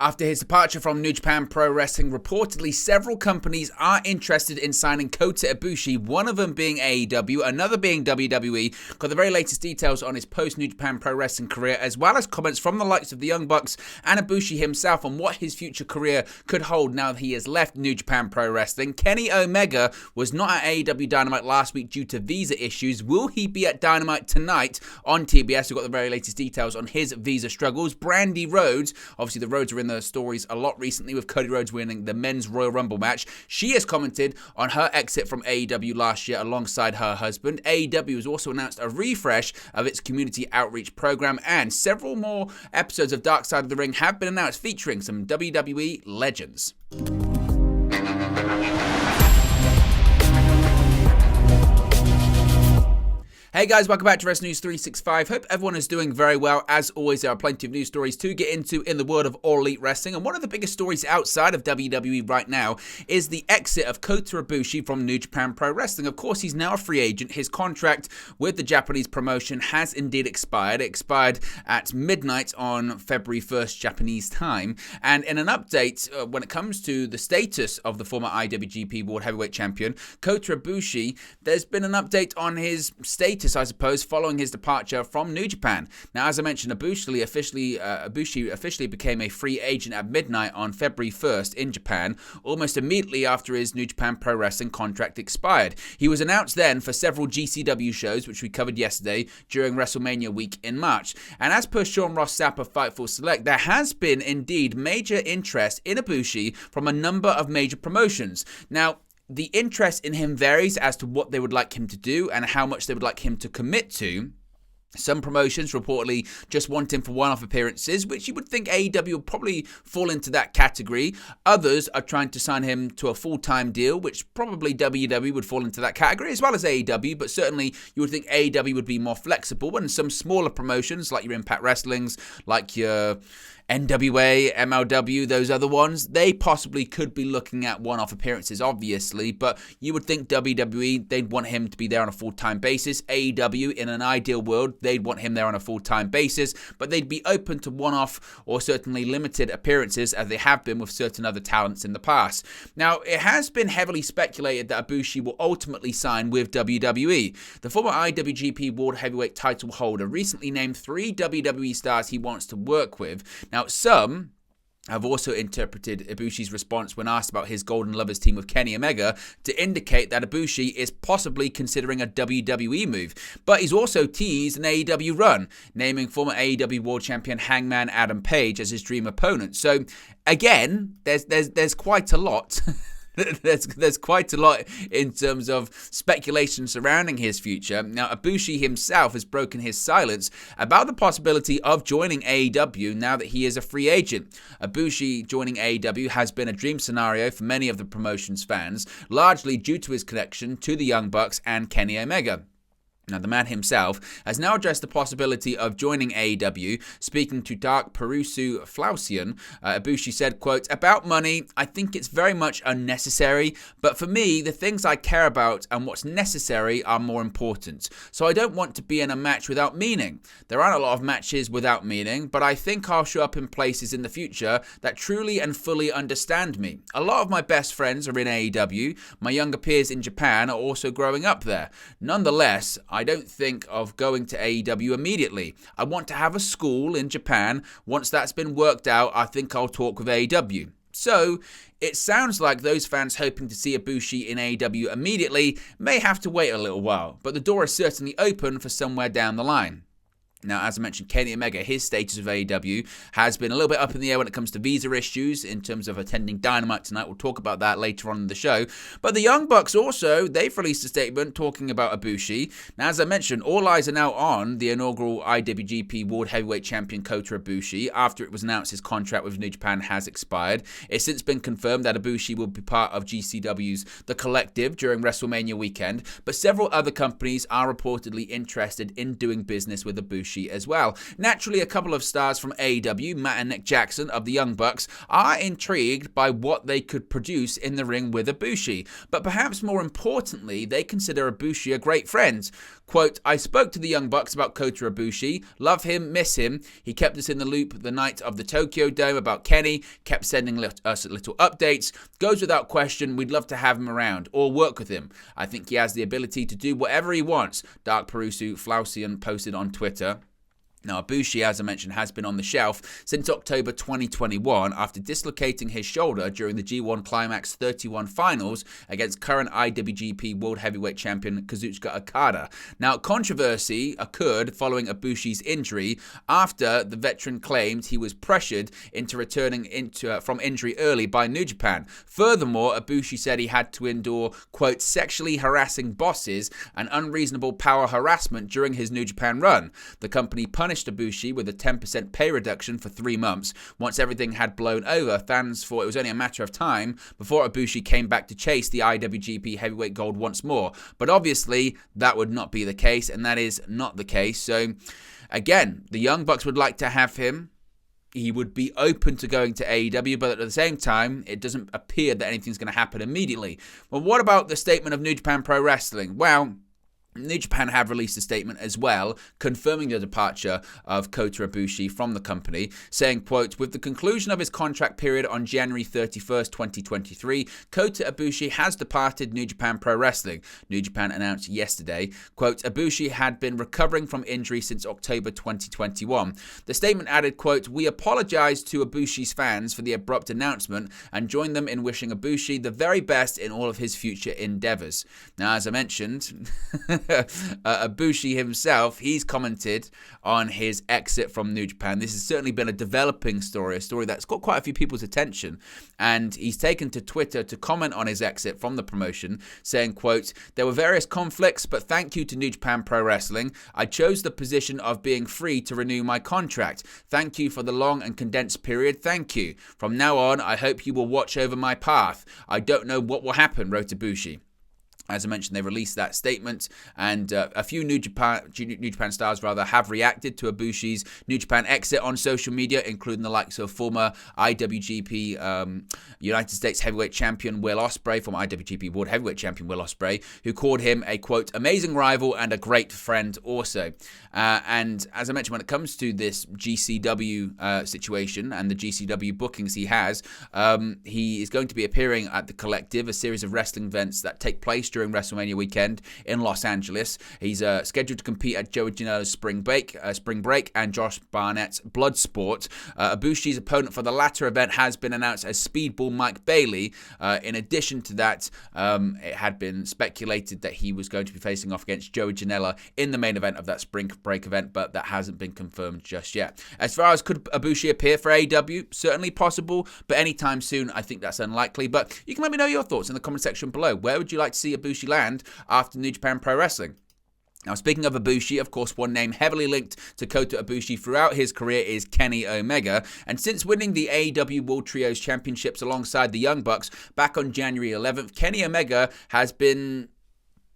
After his departure from New Japan Pro Wrestling, reportedly several companies are interested in signing Kota Ibushi, one of them being AEW, another being WWE. Got the very latest details on his post-New Japan Pro Wrestling career, as well as comments from the likes of the Young Bucks and Ibushi himself on what his future career could hold now that he has left New Japan Pro Wrestling. Kenny Omega was not at AEW Dynamite last week due to visa issues. Will he be at Dynamite tonight on TBS? We've got the very latest details on his visa struggles. Brandi Rhodes, obviously the Rhodes are in the stories a lot recently with Cody Rhodes winning the men's Royal Rumble match. She has commented on her exit from AEW last year alongside her husband. AEW has also announced a refresh of its community outreach program, and several more episodes of Dark Side of the Ring have been announced featuring some WWE legends. Hey guys, welcome back to Wrestling News 365. Hope everyone is doing very well. As always, there are plenty of news stories to get into in the world of All Elite Wrestling. And one of the biggest stories outside of WWE right now is the exit of Kota Ibushi from New Japan Pro Wrestling. Of course, he's now a free agent. His contract with the Japanese promotion has indeed expired. It expired at midnight on February 1st Japanese time. And in an update, when it comes to the status of the former IWGP World Heavyweight Champion, Kota Ibushi, there's been an update on his status, I suppose, following his departure from New Japan. Now, as I mentioned, Ibushi officially became a free agent at midnight on February 1st in Japan, almost immediately after his New Japan Pro Wrestling contract expired. He was announced then for several GCW shows, which we covered yesterday during WrestleMania week in March. And as per Sean Ross Sapp of Fightful Select, there has been indeed major interest in Ibushi from a number of major promotions. Now, the interest in him varies as to what they would like him to do and how much they would like him to commit to. Some promotions reportedly just want him for one-off appearances, which you would think AEW would probably fall into that category. Others are trying to sign him to a full-time deal, which probably WWE would fall into that category, as well as AEW, but certainly you would think AEW would be more flexible. And some smaller promotions, like your Impact Wrestlings, like your NWA, MLW, those other ones, they possibly could be looking at one-off appearances, obviously, but you would think WWE, they'd want him to be there on a full-time basis. AEW, in an ideal world, they'd want him there on a full-time basis, but they'd be open to one-off or certainly limited appearances, as they have been with certain other talents in the past. Now, it has been heavily speculated that Ibushi will ultimately sign with WWE. The former IWGP World Heavyweight title holder recently named 3 WWE stars he wants to work with. Now, some have also interpreted Ibushi's response when asked about his Golden Lovers team with Kenny Omega to indicate that Ibushi is possibly considering a WWE move. But he's also teased an AEW run, naming former AEW World Champion Hangman Adam Page as his dream opponent. So, again, there's quite a lot. There's quite a lot in terms of speculation surrounding his future. Now, Ibushi himself has broken his silence about the possibility of joining AEW now that he is a free agent. Ibushi joining AEW has been a dream scenario for many of the promotion's fans, largely due to his connection to the Young Bucks and Kenny Omega. Now, the man himself has now addressed the possibility of joining AEW. Speaking to Dark Perusu Flausian, Ibushi said, quote, "About money, I think it's very much unnecessary, but for me, the things I care about and what's necessary are more important. So I don't want to be in a match without meaning. There aren't a lot of matches without meaning, but I think I'll show up in places in the future that truly and fully understand me. A lot of my best friends are in AEW. My younger peers in Japan are also growing up there. Nonetheless, I don't think of going to AEW immediately. I want to have a school in Japan. Once that's been worked out, I think I'll talk with AEW." So, it sounds like those fans hoping to see Ibushi in AEW immediately may have to wait a little while, but the door is certainly open for somewhere down the line. Now, as I mentioned, Kenny Omega, his status with AEW has been a little bit up in the air when it comes to visa issues in terms of attending Dynamite tonight. We'll talk about that later on in the show. But the Young Bucks also, they've released a statement talking about Ibushi. Now, as I mentioned, all eyes are now on the inaugural IWGP World Heavyweight Champion Kota Ibushi after it was announced his contract with New Japan has expired. It's since been confirmed that Ibushi will be part of GCW's The Collective during WrestleMania weekend, but several other companies are reportedly interested in doing business with Ibushi Ibushi as well. Naturally, a couple of stars from AEW, Matt and Nick Jackson of the Young Bucks, are intrigued by what they could produce in the ring with Ibushi, but perhaps more importantly, they consider Ibushi a great friend. Quote, I spoke to the Young Bucks about Kota Ibushi. Love him, miss him. He kept us in the loop the night of the Tokyo Dome about Kenny, kept sending us little updates. Goes without question, we'd love to have him around or work with him. I think he has the ability to do whatever he wants, Dark Perusu Flausian posted on Twitter. Now, Ibushi, as I mentioned, has been on the shelf since October 2021 after dislocating his shoulder during the G1 Climax 31 finals against current IWGP World Heavyweight Champion Kazuchika Okada. Now, controversy occurred following Ibushi's injury after the veteran claimed he was pressured into returning from injury early by New Japan. Furthermore, Ibushi said he had to endure, quote, sexually harassing bosses and unreasonable power harassment during his New Japan run. The company punished Ibushi with a 10% pay reduction for 3 months. Once everything had blown over, fans thought it was only a matter of time before Ibushi came back to chase the IWGP Heavyweight Gold once more. But obviously, that would not be the case, and that is not the case. So, again, the Young Bucks would like to have him. He would be open to going to AEW, but at the same time, it doesn't appear that anything's going to happen immediately. Well, what about the statement of New Japan Pro Wrestling? Well, New Japan have released a statement as well, confirming the departure of Kota Ibushi from the company, saying, quote, with the conclusion of his contract period on January 31st, 2023, Kota Ibushi has departed New Japan Pro Wrestling. New Japan announced yesterday, quote, Ibushi had been recovering from injury since October 2021. The statement added, quote, we apologize to Ibushi's fans for the abrupt announcement and join them in wishing Ibushi the very best in all of his future endeavors. Now, as I mentioned, Ibushi himself, he's commented on his exit from New Japan. This has certainly been a developing story, a story that's got quite a few people's attention, and he's taken to Twitter to comment on his exit from the promotion, saying, quote, there were various conflicts, but thank you to New Japan Pro Wrestling. I chose the position of being free to renew my contract. Thank you for the long and condensed period. Thank you. From now on, I hope you will watch over my path. I don't know what will happen, wrote Ibushi. As I mentioned, they released that statement, and a few New Japan stars have reacted to Ibushi's New Japan exit on social media, including the likes of former IWGP United States Heavyweight Champion Will Ospreay, former IWGP World Heavyweight Champion Will Ospreay, who called him a, quote, amazing rival and a great friend also. And as I mentioned, when it comes to this GCW situation and the GCW bookings he has, he is going to be appearing at the Collective, a series of wrestling events that take place during WrestleMania weekend in Los Angeles. He's scheduled to compete at Joey Janela's Spring Break and Josh Barnett's Bloodsport. Ibushi's opponent for the latter event has been announced as Speedball Mike Bailey. In addition to that, it had been speculated that he was going to be facing off against Joey Janela in the main event of that Spring Break event, but that hasn't been confirmed just yet. As far as could Ibushi appear for AEW, certainly possible, but anytime soon, I think that's unlikely. But you can let me know your thoughts in the comment section below. Where would you like to see Ibushi land after New Japan Pro Wrestling? Now, speaking of Ibushi, of course, one name heavily linked to Kota Ibushi throughout his career is Kenny Omega. And since winning the AEW World Trios Championships alongside the Young Bucks back on January 11th, Kenny Omega has been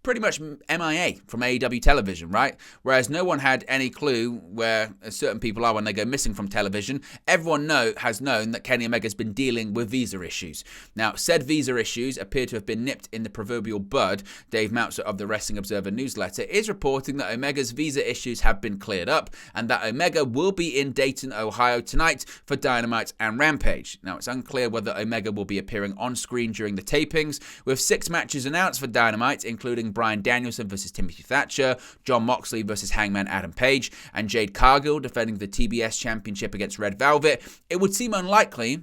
pretty much MIA from AEW television, right? Whereas no one had any clue where certain people are when they go missing from television. Everyone has known that Kenny Omega's been dealing with visa issues. Now, said visa issues appear to have been nipped in the proverbial bud. Dave Meltzer of the Wrestling Observer newsletter is reporting that Omega's visa issues have been cleared up and that Omega will be in Dayton, Ohio tonight for Dynamite and Rampage. Now, it's unclear whether Omega will be appearing on screen during the tapings, with 6 matches announced for Dynamite, including Bryan Danielson versus Timothy Thatcher, Jon Moxley versus Hangman Adam Page, and Jade Cargill defending the TBS Championship against Red Velvet. It would seem unlikely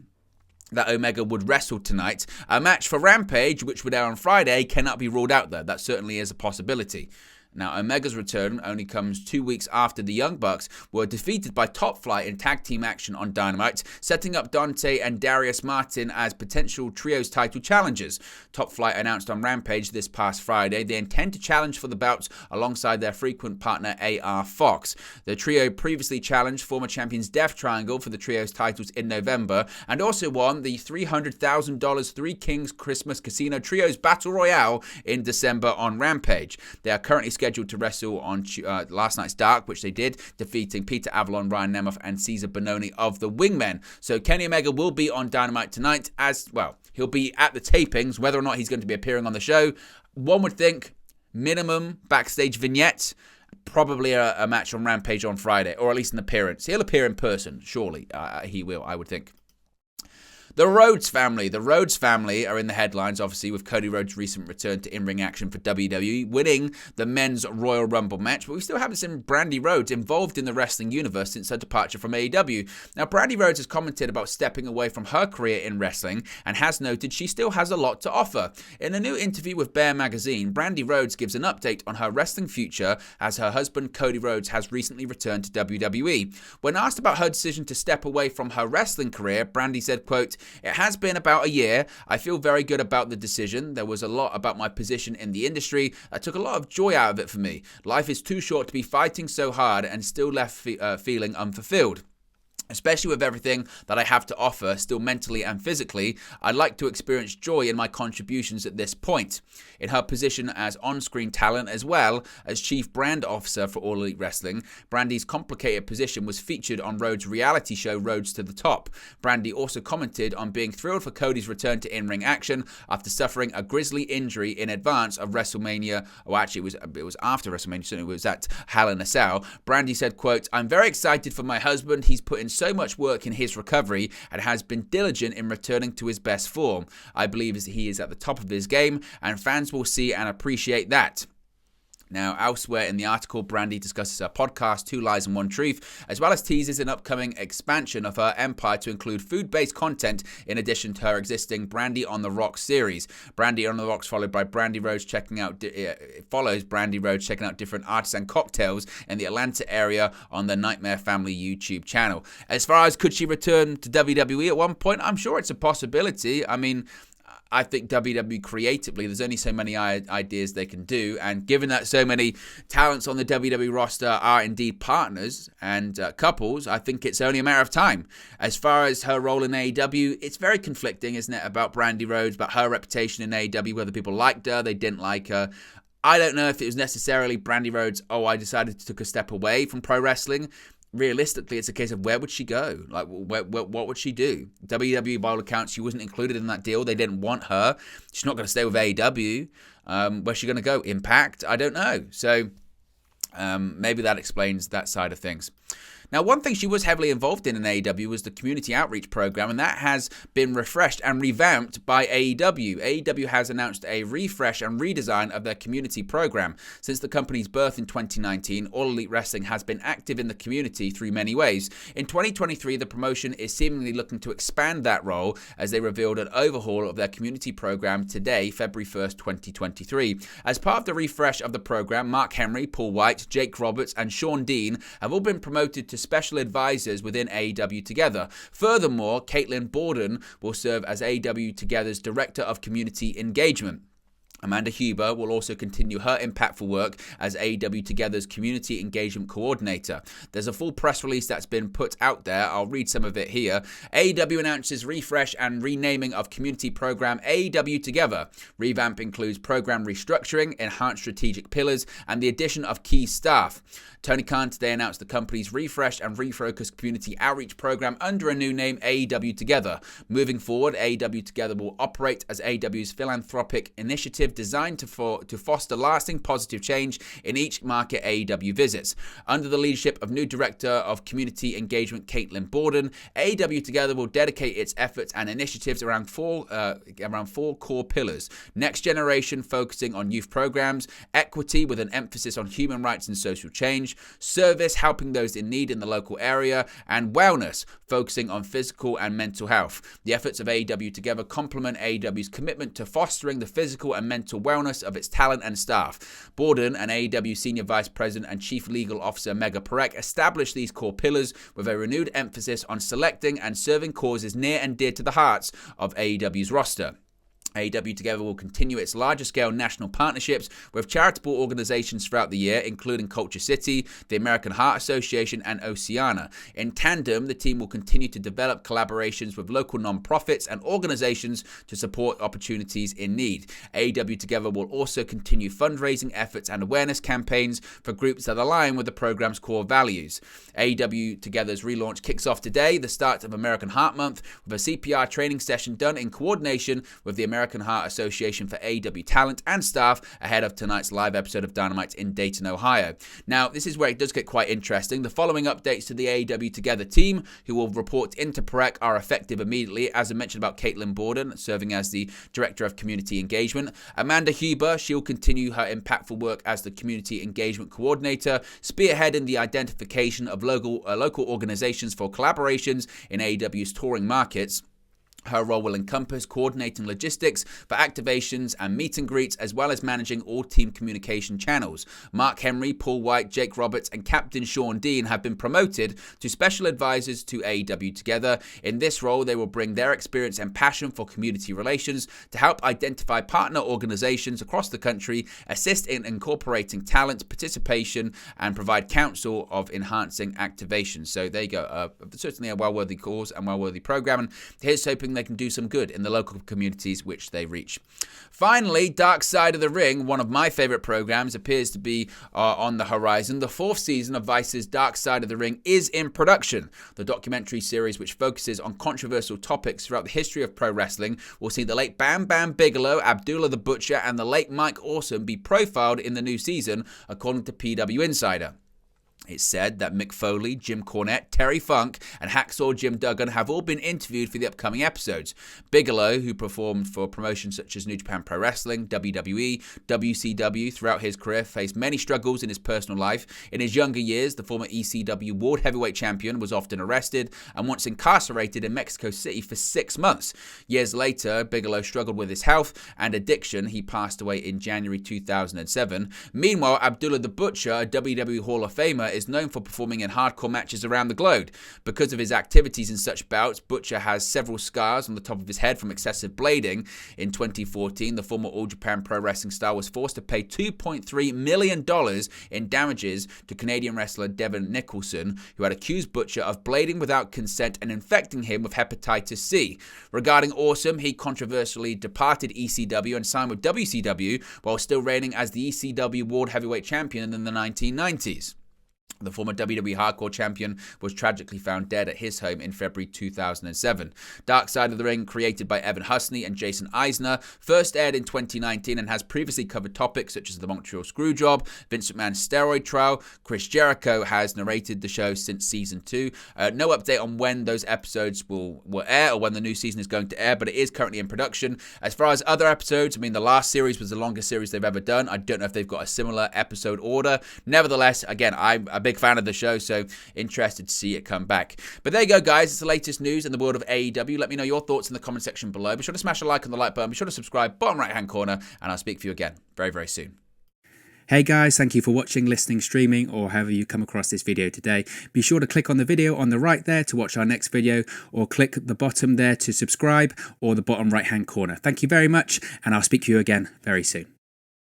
that Omega would wrestle tonight. A match for Rampage, which would air on Friday, cannot be ruled out there. That certainly is a possibility. Now, Omega's return only comes 2 weeks after the Young Bucks were defeated by Top Flight in tag team action on Dynamite, setting up Dante and Darius Martin as potential trios title challengers. Top Flight announced on Rampage this past Friday they intend to challenge for the belts alongside their frequent partner AR Fox. The trio previously challenged former champions Death Triangle for the trios titles in November and also won the $300,000 Three Kings Christmas Casino Trios Battle Royale in December on Rampage. They are currently scheduled to wrestle on last night's Dark, which they did, defeating Peter Avalon, Ryan Nemeth, and Cesar Bononi of the Wingmen. So Kenny Omega will be on Dynamite tonight as, well, he'll be at the tapings. Whether or not he's going to be appearing on the show, one would think minimum backstage vignette, probably a match on Rampage on Friday, or at least an appearance. He'll appear in person, surely. He will, I would think. The Rhodes family. The Rhodes family are in the headlines, obviously, with Cody Rhodes' recent return to in-ring action for WWE, winning the men's Royal Rumble match. But we still haven't seen Brandi Rhodes involved in the wrestling universe since her departure from AEW. Now, Brandi Rhodes has commented about stepping away from her career in wrestling and has noted she still has a lot to offer. In a new interview with Bear Magazine, Brandi Rhodes gives an update on her wrestling future as her husband Cody Rhodes has recently returned to WWE. When asked about her decision to step away from her wrestling career, Brandi said, quote, "It has been about a year. I feel very good about the decision. There was a lot about my position in the industry that took a lot of joy out of it for me. Life is too short to be fighting so hard and still left feeling unfulfilled. Especially with everything that I have to offer, still mentally and physically, I'd like to experience joy in my contributions at this point." In her position as on-screen talent as well as Chief Brand Officer for All Elite Wrestling, Brandi's complicated position was featured on Rhodes' reality show Rhodes to the Top. Brandi also commented on being thrilled for Cody's return to in-ring action after suffering a grisly injury in advance of WrestleMania. Oh, actually, it was after WrestleMania, so it was at Hell in a Cell. Brandi said, quote, "I'm very excited for my husband. He's put in so much work in his recovery and has been diligent in returning to his best form. I believe he is at the top of his game, and fans will see and appreciate that." Now, elsewhere in the article, Brandi discusses her podcast, Two Lies and One Truth, as well as teases an upcoming expansion of her empire to include food-based content in addition to her existing Brandi on the Rocks series. Brandi on the Rocks follows Brandi Rhodes checking out different artisan cocktails in the Atlanta area on the Nightmare Family YouTube channel. As far as could she return to WWE at one point, I'm sure it's a possibility. I mean, I think WWE creatively, there's only so many ideas they can do, and given that so many talents on the WWE roster are indeed partners and couples, I think it's only a matter of time. As far as her role in AEW, it's very conflicting, isn't it, about Brandi Rhodes, about her reputation in AEW, whether people liked her, they didn't like her. I don't know if it was necessarily Brandi Rhodes, I decided to take a step away from pro wrestling. Realistically, it's a case of where would she go? Like, what would she do? WWE, by all accounts, she wasn't included in that deal. They didn't want her. She's not going to stay with AEW. Where's she going to go? Impact? I don't know. So maybe that explains that side of things. Now, one thing she was heavily involved in AEW was the community outreach program, and that has been refreshed and revamped by AEW. AEW has announced a refresh and redesign of their community program. Since the company's birth in 2019, All Elite Wrestling has been active in the community through many ways. In 2023, the promotion is seemingly looking to expand that role as they revealed an overhaul of their community program today, February 1st, 2023. As part of the refresh of the program, Mark Henry, Paul White, Jake Roberts, and Sean Dean have all been promoted to special advisors within AEW Together. Furthermore, Caitlin Borden will serve as AEW Together's Director of Community Engagement. Amanda Huber will also continue her impactful work as AEW Together's Community Engagement Coordinator. There's a full press release that's been put out there. I'll read some of it here. AEW announces refresh and renaming of community program AEW Together. Revamp includes program restructuring, enhanced strategic pillars, and the addition of key staff. Tony Khan today announced the company's refreshed and refocused community outreach program under a new name, AEW Together. Moving forward, AEW Together will operate as AEW's philanthropic initiative designed to foster lasting positive change in each market AEW visits. Under the leadership of new Director of Community Engagement, Caitlin Borden, AEW Together will dedicate its efforts and initiatives around four core pillars. Next generation, focusing on youth programs; equity, with an emphasis on human rights and social change; service, helping those in need in the local area; and wellness, focusing on physical and mental health. The efforts of AEW Together complement AEW's commitment to fostering the physical and mental wellness of its talent and staff. Borden and AEW Senior Vice President and Chief Legal Officer Mega Parek established these core pillars with a renewed emphasis on selecting and serving causes near and dear to the hearts of AEW's roster. AEW Together will continue its larger-scale national partnerships with charitable organizations throughout the year, including Culture City, the American Heart Association, and Oceana. In tandem, the team will continue to develop collaborations with local non-profits and organizations to support opportunities in need. AEW Together will also continue fundraising efforts and awareness campaigns for groups that align with the program's core values. AEW Together's relaunch kicks off today, the start of American Heart Month, with a CPR training session done in coordination with the American Heart Association for AEW talent and staff ahead of tonight's live episode of Dynamite in Dayton, Ohio. Now, this is where it does get quite interesting. The following updates to the AEW Together team, who will report into Perec, are effective immediately. As I mentioned about Caitlin Borden, serving as the Director of Community Engagement. Amanda Huber, she'll continue her impactful work as the Community Engagement Coordinator, spearheading the identification of local organizations for collaborations in AEW's touring markets. Her role will encompass coordinating logistics for activations and meet and greets, as well as managing all team communication channels. Mark Henry, Paul White, Jake Roberts, and Captain Sean Dean have been promoted to special advisors to AEW Together. In this role, they will bring their experience and passion for community relations to help identify partner organizations across the country, assist in incorporating talent, participation, and provide counsel of enhancing activations. So there you go. Certainly a well-worthy cause and well-worthy program. And here's hoping they can do some good in the local communities which they reach. Finally, Dark Side of the Ring, one of my favorite programs, appears to be on the horizon. The 4th season of Vice's Dark Side of the Ring is in production. The documentary series, which focuses on controversial topics throughout the history of pro wrestling, will see the late Bam Bam Bigelow, Abdullah the Butcher, and the late Mike Awesome be profiled in the new season, according to PW Insider. It's said that Mick Foley, Jim Cornette, Terry Funk, and Hacksaw Jim Duggan have all been interviewed for the upcoming episodes. Bigelow, who performed for promotions such as New Japan Pro Wrestling, WWE, WCW throughout his career, faced many struggles in his personal life. In his younger years, the former ECW World Heavyweight Champion was often arrested and once incarcerated in Mexico City for 6 months. Years later, Bigelow struggled with his health and addiction. He passed away in January 2007. Meanwhile, Abdullah the Butcher, a WWE Hall of Famer, is known for performing in hardcore matches around the globe. Because of his activities in such bouts, Butcher has several scars on the top of his head from excessive blading. In 2014, the former All Japan Pro Wrestling star was forced to pay $2.3 million in damages to Canadian wrestler Devin Nicholson, who had accused Butcher of blading without consent and infecting him with hepatitis C. Regarding Awesome, he controversially departed ECW and signed with WCW while still reigning as the ECW World Heavyweight Champion in the 1990s. The former WWE Hardcore Champion was tragically found dead at his home in February 2007. Dark Side of the Ring, created by Evan Husney and Jason Eisner, first aired in 2019 and has previously covered topics such as the Montreal Screwjob, Vince McMahon's steroid trial. Chris Jericho has narrated the show since Season 2. No update on when those episodes will air or when the new season is going to air, but it is currently in production. As far as other episodes, I mean, the last series was the longest series they've ever done. I don't know if they've got a similar episode order. Nevertheless, again, I'm a big fan of the show, so interested to see it come back. But there you go, guys. It's the latest news in the world of AEW. Let me know your thoughts in the comment section below. Be sure to smash a like on the like button. Be sure to subscribe, bottom right-hand corner, and I'll speak for you again very, very soon. Hey guys, thank you for watching, listening, streaming, or however you come across this video today. Be sure to click on the video on the right there to watch our next video, or click the bottom there to subscribe, or the bottom right-hand corner. Thank you very much, and I'll speak to you again very soon.